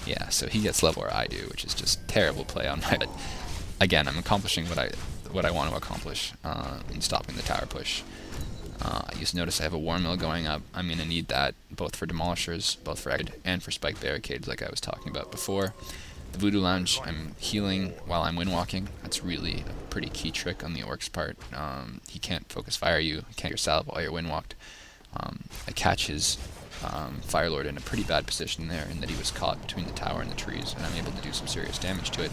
Yeah, so he gets level where I do, which is just terrible play on my. But again, I'm accomplishing what I want to accomplish in stopping the tower push. You just notice I have a war mill going up. I'm going to need that both for demolishers, both for egg and for spike barricades, like I was talking about before. The Voodoo Lounge, I'm healing while I'm windwalking. That's really a pretty key trick on the orc's part. He can't focus fire you, he can't your salve while you're windwalked. I catch his Firelord in a pretty bad position there, in that he was caught between the tower and the trees, and I'm able to do some serious damage to it.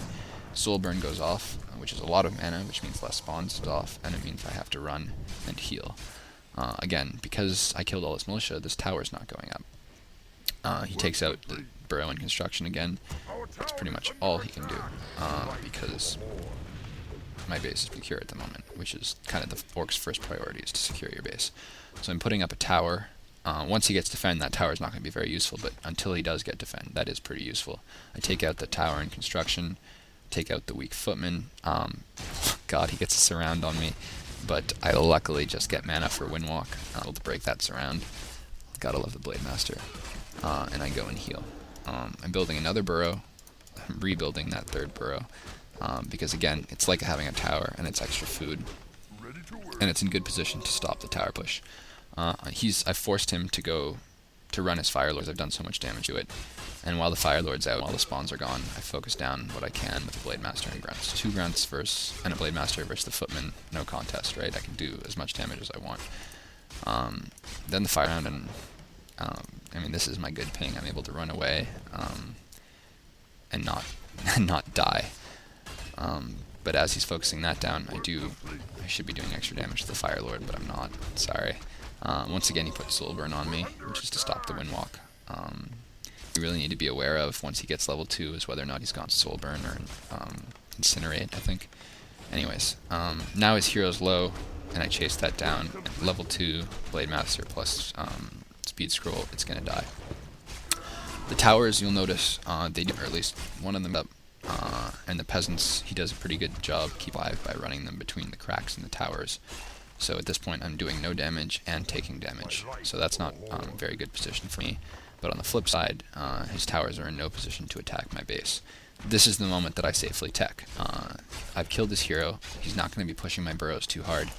Soul Burn goes off, which is a lot of mana, which means less spawns goes off, and it means I have to run and heal. Again, because I killed all this militia, this tower's not going up. He takes out the burrow and construction again. That's pretty much all he can do, because my base is secure at the moment, which is kind of the orc's first priority, is to secure your base. So I'm putting up a tower. Once he gets defend, that tower is not going to be very useful, but until he does get defend, that is pretty useful. I take out the tower in construction, take out the weak footman. God, he gets a surround on me, but I luckily just get mana for windwalk, able to break that surround. Gotta love the Blade Master. And I go and heal. I'm building another burrow. I'm rebuilding that third burrow, because again, it's like having a tower, and it's extra food, and it's in good position to stop the tower push. I've forced him to run his Firelords. I've done so much damage to it, and while the Firelord's out, while the spawns are gone, I focus down what I can with the Blade Master and Grunts. 2 Grunts and a Blade Master versus the Footman, no contest, right? I can do as much damage as I want. Then the fire round, and I mean, this is my good ping. I'm able to run away and not die. But as he's focusing that down, I should be doing extra damage to the Firelord, but I'm not. Sorry. Once again, he puts Soul Burn on me, which is to stop the windwalk. You really need to be aware of once he gets level 2 is whether or not he's gone Soul Burn or Incinerate, I think. Anyways, now his hero's low, and I chase that down. Level 2 Blade Master plus Speed Scroll, it's going to die. The towers, you'll notice, they do, or at least one of them up, and the peasants, he does a pretty good job keep alive by running them between the cracks in the towers. So at this point I'm doing no damage and taking damage, so that's not a very good position for me. But on the flip side, his towers are in no position to attack my base. This is the moment that I safely tech. I've killed his hero, he's not going to be pushing my burrows too hard,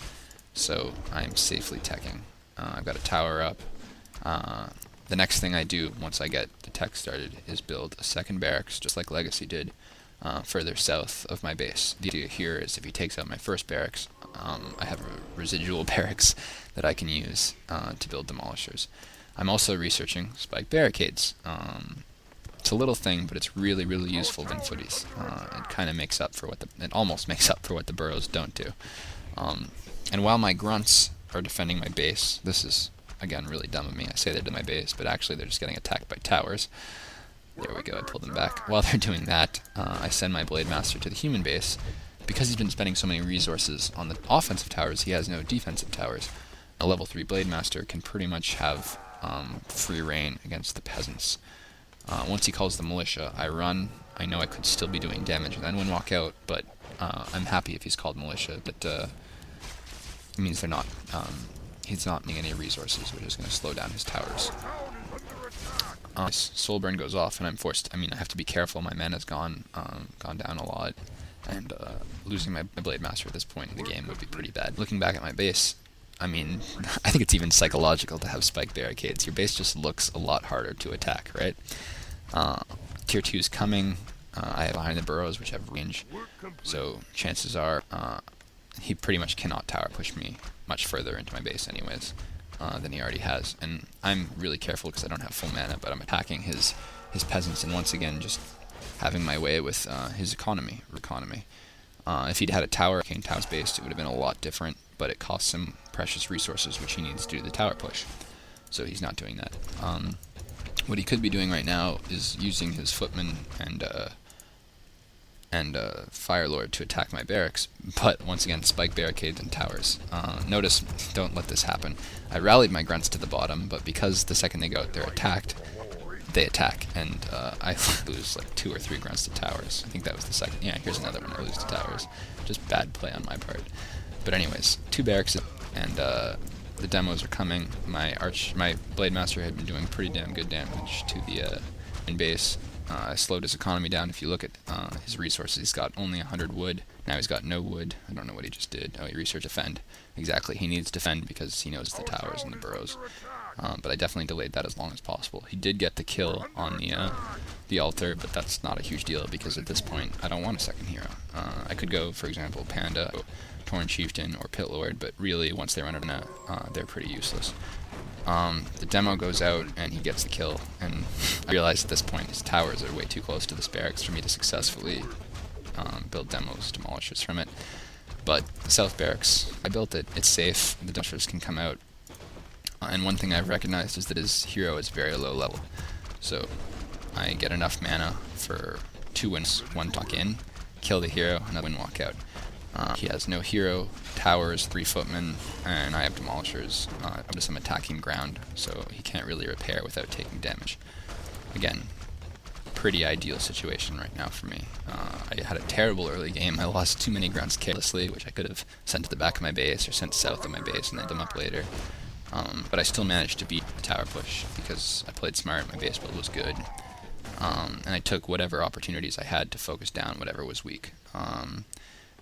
so I'm safely teching. I've got a tower up. The next thing I do once I get the tech started is build a second barracks, just like Legacy did, further south of my base. The idea here is if he takes out my first barracks, I have a residual barracks that I can use to build demolishers. I'm also researching spike barricades. It's a little thing, but it's really, really useful in footies. It kind of makes up for it almost makes up for what the burrows don't do. And while my grunts are defending my base, this is again really dumb of me. I say they're to my base, but actually they're just getting attacked by towers. There we go, I pulled them back. While they're doing that, I send my Blade Master to the human base. Because he's been spending so many resources on the offensive towers, he has no defensive towers. A level 3 Blade Master can pretty much have free reign against the peasants. Once he calls the militia, I run. I know I could still be doing damage and then walk out, but I'm happy if he's called militia. But it means he's not needing any resources, which is going to slow down his towers. Soul Burn goes off, and I have to be careful. My mana's gone down a lot, and losing my Blade Master at this point in the game would be pretty bad. Looking back at my base, I mean, I think it's even psychological to have spike barricades. Your base just looks a lot harder to attack, right? Tier 2's coming. I have behind the burrows, which have range, so chances are he pretty much cannot tower push me much further into my base anyways than he already has. And I'm really careful because I don't have full mana, but I'm attacking his peasants, and once again just having my way with his economy. If he'd had a tower, King Towers based, it would have been a lot different, but it costs him precious resources which he needs to do the tower push. So he's not doing that. What he could be doing right now is using his footman and Firelord to attack my barracks, but once again, spike barricades and towers. Notice, don't let this happen. I rallied my grunts to the bottom, but because the second they go out, they're attacked, they attack, and I lose like 2 or 3 grunts to towers. I think that was the second. Yeah, here's another one I lose to towers. Just bad play on my part. But anyways, 2 barracks, and the demos are coming. My Blade Master had been doing pretty damn good damage to the in base. I slowed his economy down. If you look at his resources, he's got only 100 wood. Now he's got no wood. I don't know what he just did. Oh, he researched defend. Exactly, he needs defend because he knows the towers and the burrows. But I definitely delayed that as long as possible. He did get the kill on the altar, but that's not a huge deal because at this point I don't want a second hero. I could go, for example, Panda, Torn Chieftain, or Pit Lord, but really once they run out of net, they're pretty useless. The demo goes out and he gets the kill, and I realize at this point his towers are way too close to this barracks for me to successfully build demos, demolishers from it. But the south barracks, I built it, it's safe, the demolishers can come out. And one thing I've recognized is that his hero is very low level. So I get enough mana for 2 wins, 1 talk in, kill the hero, another win walk out. He has no hero, towers, 3 footmen, and I have demolishers. I'm just some attacking ground, so he can't really repair without taking damage. Again, pretty ideal situation right now for me. I had a terrible early game. I lost too many grounds carelessly, which I could have sent to the back of my base or sent south of my base and then them up later. But I still managed to beat the tower push because I played smart, my base build was good, and I took whatever opportunities I had to focus down whatever was weak.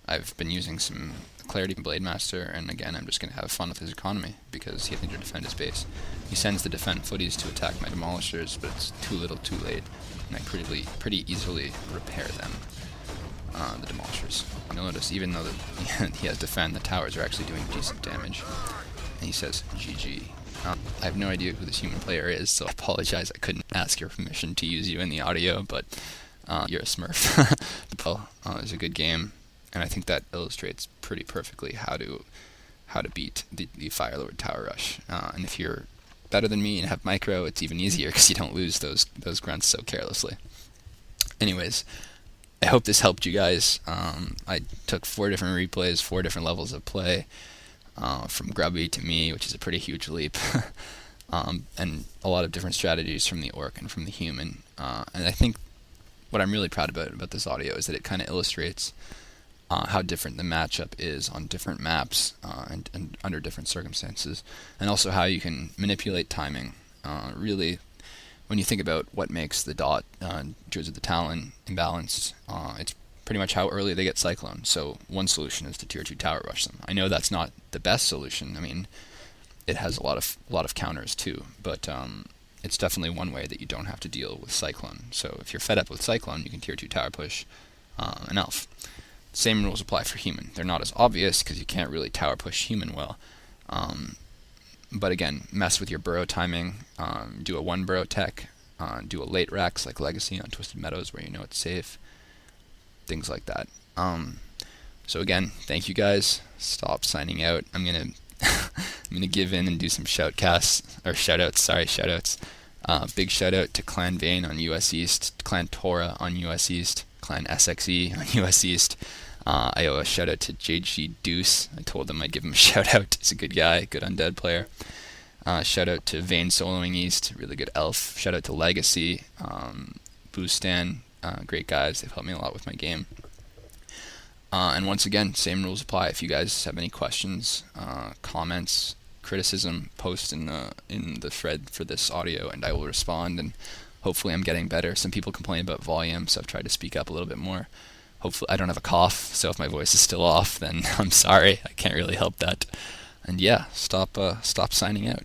I've been using some Clarity from Blade Master, and again, I'm just going to have fun with his economy because he has to defend his base. He sends the defend footies to attack my demolishers, but it's too little too late, and I pretty easily repair them, the demolishers. You'll notice, even though he has defend, the towers are actually doing decent damage. And he says, GG. I have no idea who this human player is, so I apologize I couldn't ask your permission to use you in the audio, but you're a smurf. It was a good game, and I think that illustrates pretty perfectly how to beat the Firelord Tower Rush. And if you're better than me and have micro, it's even easier because you don't lose those grunts so carelessly. Anyways, I hope this helped you guys. I took 4 different replays, 4 different levels of play. From Grubby to me, which is a pretty huge leap, and a lot of different strategies from the orc and from the human. And I think what I'm really proud about this audio is that it kind of illustrates how different the matchup is on different maps and under different circumstances, and also how you can manipulate timing. Really, when you think about what makes the dot Druids of the Talon imbalanced, it's pretty much how early they get Cyclone. So one solution is to tier 2 tower rush them. I know that's not the best solution. I mean, it has a lot of counters too, but it's definitely one way that you don't have to deal with Cyclone. So if you're fed up with Cyclone, you can tier 2 tower push an elf. Same rules apply for human. They're not as obvious because you can't really tower push human well. But again, mess with your burrow timing, do a 1 burrow tech, do a late Rax like Legacy on Twisted Meadows where you know it's safe. Things like that. So again, thank you guys. Stop signing out. I'm gonna give in and do some shoutouts. Big shout out to Clan Vane on US East, Clan Tora on US East, Clan SXE on US East. I owe a shout out to JG Deuce. I told them I'd give him a shout out. He's a good guy, good undead player. Shout out to Vane Soloing East, really good elf. Shout out to Legacy, Boostan. Great guys, they've helped me a lot with my game. And once again, same rules apply. If you guys have any questions, comments, criticism, post in the thread for this audio, and I will respond. And hopefully, I'm getting better. Some people complain about volume, so I've tried to speak up a little bit more. Hopefully, I don't have a cough, so if my voice is still off, then I'm sorry. I can't really help that. And yeah, stop signing out.